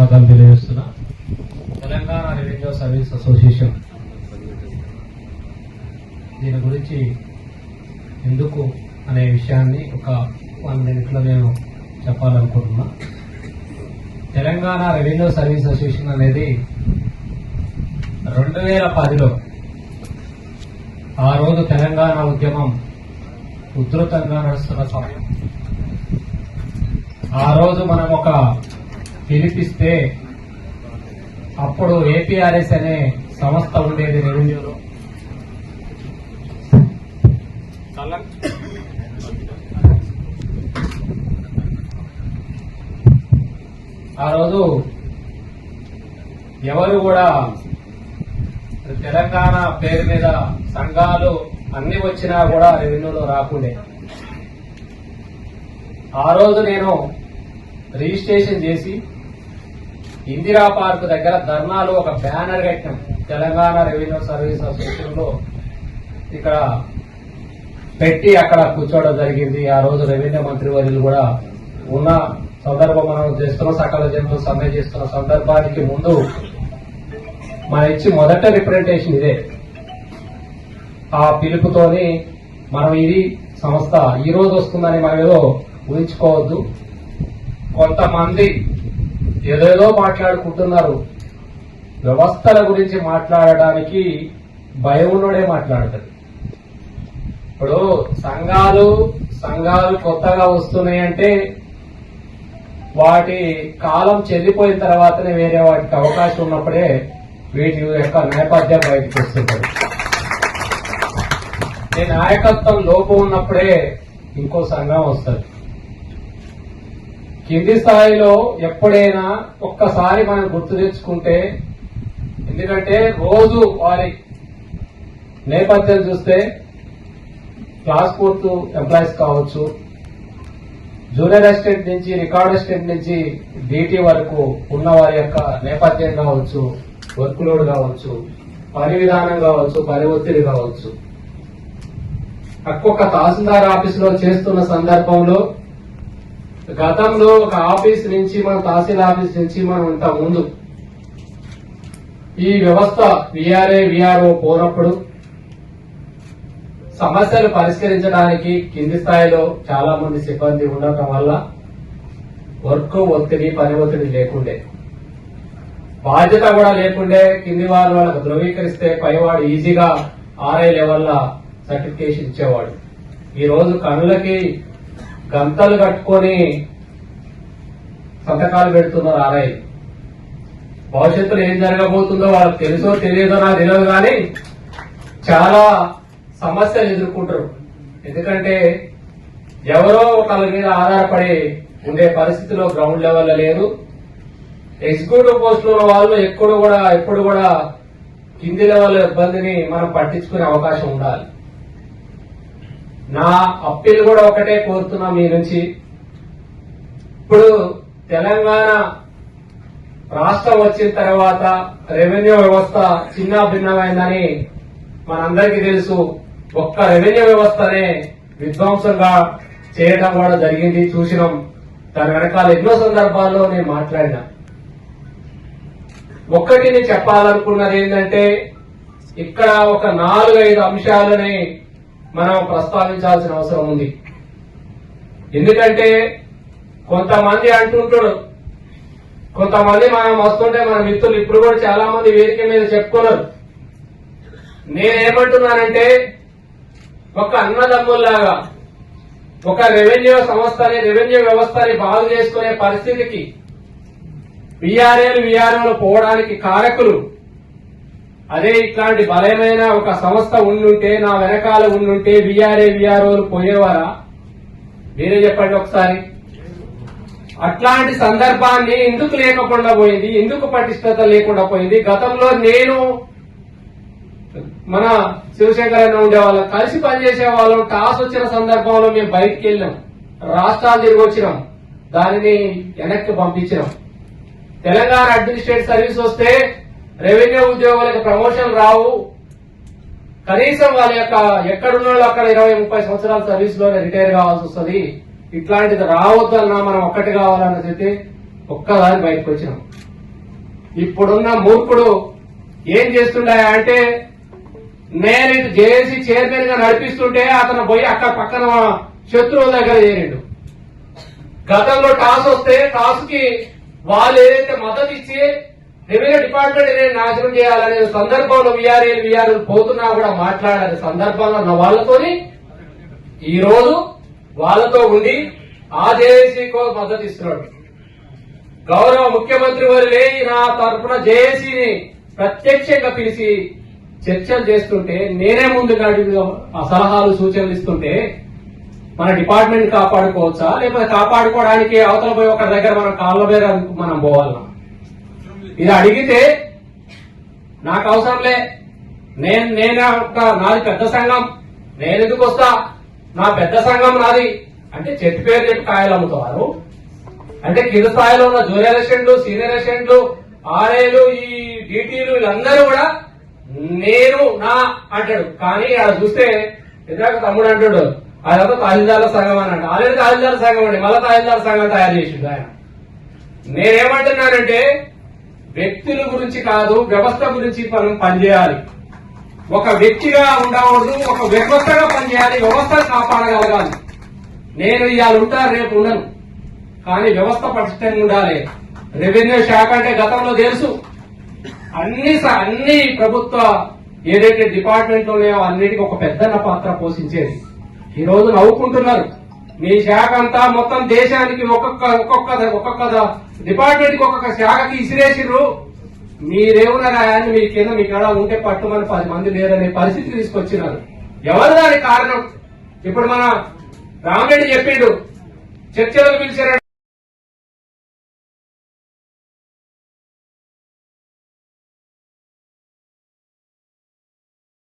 ధన్యవాదాలు తెలియజేస్తున్నా. Telangana revenue service association దీని గురించి ఎందుకు అనే విషయాన్ని ఒక 1 minute నేను చెప్పాలనుకుంటున్నా. తెలంగాణ రెవెన్యూ సర్వీస్ అసోసియేషన్ అనేది 2010లో ఆ రోజు తెలంగాణ ఉద్యమం ఉధృతంగా నడుస్తున్న సమయం. ఆ రోజు మనం ఒక పిలిపిస్తే అప్పుడు ఏపీఆర్ఎస్ అనే సంస్థ ఉండేది రెవెన్యూలో. ఆ రోజు ఎవరు కూడా తెలంగాణ పేరు మీద సంఘాలు అన్ని వచ్చినా కూడా రెవెన్యూలో రాకుండే. ఆ రోజు నేను రిజిస్ట్రేషన్ చేసి ఇందిరా పార్క్ దగ్గర ధర్నాలు ఒక బ్యానర్ కట్టాం. తెలంగాణ రెవెన్యూ సర్వీస్ అసోసియేషన్ లో ఇక్కడ పెట్టి అక్కడ కూర్చోవడం జరిగింది. ఆ రోజు రెవెన్యూ మంత్రి వర్యులు కూడా ఉన్న సందర్భం, మనం చేస్తున్న సకల జంతువు సమ్మె చేస్తున్న సందర్భానికి ముందు మనం ఇచ్చి మొదట రిప్రజెంటేషన్ ఇదే. ఆ పిలుపుతోని మనం ఇది సంస్థ ఈ రోజు వస్తుందని మనం ఏదో ఊహించుకోవద్దు. కొంతమంది ఏదేదో మాట్లాడుకుంటున్నారు. వ్యవస్థల గురించి మాట్లాడడానికి భయం ఉన్నోడే మాట్లాడతాడు. ఇప్పుడు సంఘాలు కొత్తగా వస్తున్నాయంటే వాటి కాలం చెల్లిపోయిన తర్వాతనే వేరే వాటికి అవకాశం ఉన్నప్పుడే వీటి యొక్క నేపథ్యం బయటకు వస్తుంటది. ఈ నాయకత్వం లోపం ఉన్నప్పుడే ఇంకో సంఘం వస్తుంది. కింది స్థాయిలో ఎప్పుడైనా ఒక్కసారి మనం గుర్తు తెచ్చుకుంటే, ఎందుకంటే రోజు వారి నేపథ్యం చూస్తే క్లాస్ 4 ఎంప్లాయీస్ కావచ్చు, జూనియర్ అసిస్టెంట్ నుంచి రికార్డ్ అసిస్టెంట్ నుంచి డీటీ వరకు ఉన్న వారి యొక్క నేపథ్యం కావచ్చు, వర్క్ లోడ్ కావచ్చు, పని విధానం కావచ్చు, పని ఒత్తిడి కావచ్చు. ఒక్కొక్క తహసీల్దార్ ఆఫీసులో చేస్తున్న సందర్భంలో గతంలో ఒక ఆఫీస్ నుంచి మన తహసీల్ ఆఫీస్ నుంచి మనం ఇంత ముందు ఈ వ్యవస్థ విఆర్ఏ విఆర్ఓ పోనప్పుడు సమస్యలు పరిష్కరించడానికి కింది స్థాయిలో చాలా మంది సిబ్బంది ఉండటం వల్ల వర్క్ ఒత్తిడి, పని ఒత్తిడి లేకుండే, బాధ్యత కూడా లేకుండే. కింది వాళ్ళకు ధృవీకరిస్తే పైవాడు ఈజీగా ఆర్ఐ లెవెల్ సర్టిఫికేషన్ ఇచ్చేవాడు. ఈ రోజు కనులకి గంతలు కట్టుకొని సంతకాలు పెడుతున్నారు ఆర్ఐ. భవిష్యత్తులో ఏం జరగబోతుందో వాళ్ళకి తెలుసో తెలియదో నాకు తెలియదు, కానీ చాలా సమస్యలు ఎదుర్కొంటారు. ఎందుకంటే ఎవరో ఒకళ్ళ మీద ఆధారపడి ఉండే పరిస్థితిలో గ్రౌండ్ లెవెల్లో లేదు. ఎగ్జిక్యూటివ్ పోస్ట్ లో వాళ్ళు ఎప్పుడు కూడా కింది లెవెల్ ఇబ్బందిని మనం పట్టించుకునే అవకాశం ఉండాలి. నా అప్పీల్ కూడా ఒకటే కోరుతున్నా మీ నుంచి. ఇప్పుడు తెలంగాణ రాష్ట్రం వచ్చిన తర్వాత రెవెన్యూ వ్యవస్థ చిన్న భిన్నమైందని మనందరికీ తెలుసు. ఒక్క రెవెన్యూ వ్యవస్థనే విధ్వంసంగా చేయడం కూడా జరిగింది, చూసినాం. దాని వెనకాల ఎన్నో సందర్భాల్లో నేను మాట్లాడినా. ఒక్కటి నేను చెప్పాలనుకున్నది ఏంటంటే, ఇక్కడ ఒక 4-5 అంశాలని మనం ప్రస్తావించాల్సిన అవసరం ఉంది. ఎందుకంటే కొంతమంది అంటుంటారు, కొంతమంది మనం వస్తుంటే మన మిత్రులు ఇప్పుడు కూడా చాలా మంది వేదిక మీద చెప్పుకున్నారు. నేనేమంటున్నానంటే, ఒక అన్నదమ్ముల్లాగా ఒక రెవెన్యూ సంస్థని, రెవెన్యూ వ్యవస్థని బాగు చేసుకునే పరిస్థితికి విఆర్ఏలు విఆర్ఓలు పోవడానికి కారకులు అదే ఇట్లాంటి బలమైన ఒక సంస్థ ఉండుంటే, నా వెనకాల ఉండుంటే విఆర్ఏ విఆర్ఓలు పోయేవారా? మీరే చెప్పండి ఒకసారి. అట్లాంటి సందర్భాన్ని ఎందుకు లేకుండా పోయింది? ఎందుకు పటిష్టత లేకుండా పోయింది? గతంలో నేను మన శివశంకర్ అన్న ఉండేవాళ్ళం, కలిసి పనిచేసే వాళ్ళం. టాస్ వచ్చిన సందర్భంలో మేము బయటికి వెళ్ళాం, రాష్ట్రాలు తిరిగి వచ్చినాం, దానిని వెనక్కి పంపించినాం. తెలంగాణ అడ్మినిస్ట్రేటివ్ సర్వీస్ వస్తే రెవెన్యూ ఉద్యోగులకు ప్రమోషన్ రావు. కనీసం వాళ్ళ యొక్క ఎక్కడున్న వాళ్ళు అక్కడ 20-30 సంవత్సరాల సర్వీస్ లోనే రిటైర్ కావాల్సి వస్తుంది. ఇట్లాంటిది రావద్దన్నా మనం ఒక్కటి కావాలని చెప్పి ఒక్కదాని బయటకు వచ్చినాం. ఇప్పుడున్న మూర్ఖుడు ఏం చేస్తుండే అంటే నేను ఇటు జేఏసీ చైర్మన్ గా నడిపిస్తుంటే అతను పోయి అక్కడ పక్కన శత్రువుల దగ్గర చేరిండు. గతంలో టాస్ వస్తే టాస్ కి వాళ్ళు ఏదైతే మద్దతు ఇచ్చి రెవెన్యూ డిపార్ట్మెంట్ నేను నాశనం చేయాలనే సందర్భంలో వీఆర్ఏలు పోతున్నా కూడా మాట్లాడాలి సందర్భంలో ఉన్న వాళ్ళతోని ఈ రోజు వాళ్ళతో ఉండి ఆ జేఏసీకో మద్దతు ఇస్తున్నాడు. గౌరవ ముఖ్యమంత్రి వారు నా తరఫున జేఏసీని ప్రత్యక్షంగా పిలిచి చర్చలు చేస్తుంటే నేనే ముందుగా ఆ సలహాలు సూచనలు ఇస్తుంటే మన డిపార్ట్మెంట్ కాపాడుకోవచ్చా లేకపోతే కాపాడుకోవడానికి అవతల పోయి ఒకరి దగ్గర మనం కాళ్ళ మీద మనం పోవాలన్నా? ఇది అడిగితే నాకు అవసరంలే, నాది పెద్ద సంఘం, నేను ఎందుకు వస్తా, నా పెద్ద సంఘం నాది అంటే చెట్టు పేరు చెప్పి కాయలు అమ్ముతారు. అంటే కింద స్థాయిలో ఉన్న జూనియర్ అసిస్టెంట్లు, సీనియర్ అసిస్టెంట్లు, ఆర్ఏలు, ఈ డీటీలు వీళ్ళందరూ కూడా నేను నా అంటాడు. కానీ ఆడ చూస్తే ఇందాక తమ్ముడు అంటాడు అదంతా తహసీల్దార్ల సంఘం అని అంటే ఆల్రెడీ తహసీల్దార్ సంఘం అండి, మళ్ళా తహసీల్దార్ సంఘం తయారు చేసిండు ఆయన. నేనేమంటున్నానంటే వ్యక్తుల గురించి కాదు వ్యవస్థ గురించి మనం పనిచేయాలి. ఒక వ్యక్తిగా ఉండకూడదు, ఒక వ్యవస్థగా పనిచేయాలి, వ్యవస్థను కాపాడగలగాలి. నేను ఇవాళ ఉంటా రేపు ఉండను, కానీ వ్యవస్థ పటిష్టంగా ఉండాలి. రెవెన్యూ శాఖ అంటే గతంలో తెలుసు అన్ని ప్రభుత్వ ఏదైతే డిపార్ట్మెంట్ ఉన్నాయో అన్నిటికీ ఒక పెద్దన్న పాత్ర పోషించేది. ఈ రోజు నవ్వుకుంటున్నారు. మీ శాఖ అంతా మొత్తం దేశానికి ఒక్కొక్క డిపార్ట్మెంట్ కి ఒక్కొక్క శాఖకి ఇసిరేసిర్రు. మీరేమన్నా రాయాన్ని మీ కింద మీ కాడ ఉంటే పట్టుమని 10 మంది లేరనే పరిస్థితి తీసుకొచ్చినారు. ఎవరు దానికి కారణం? ఇప్పుడు మన రామరెడ్డి చెప్పిండు చర్చలకు పిలిచారు.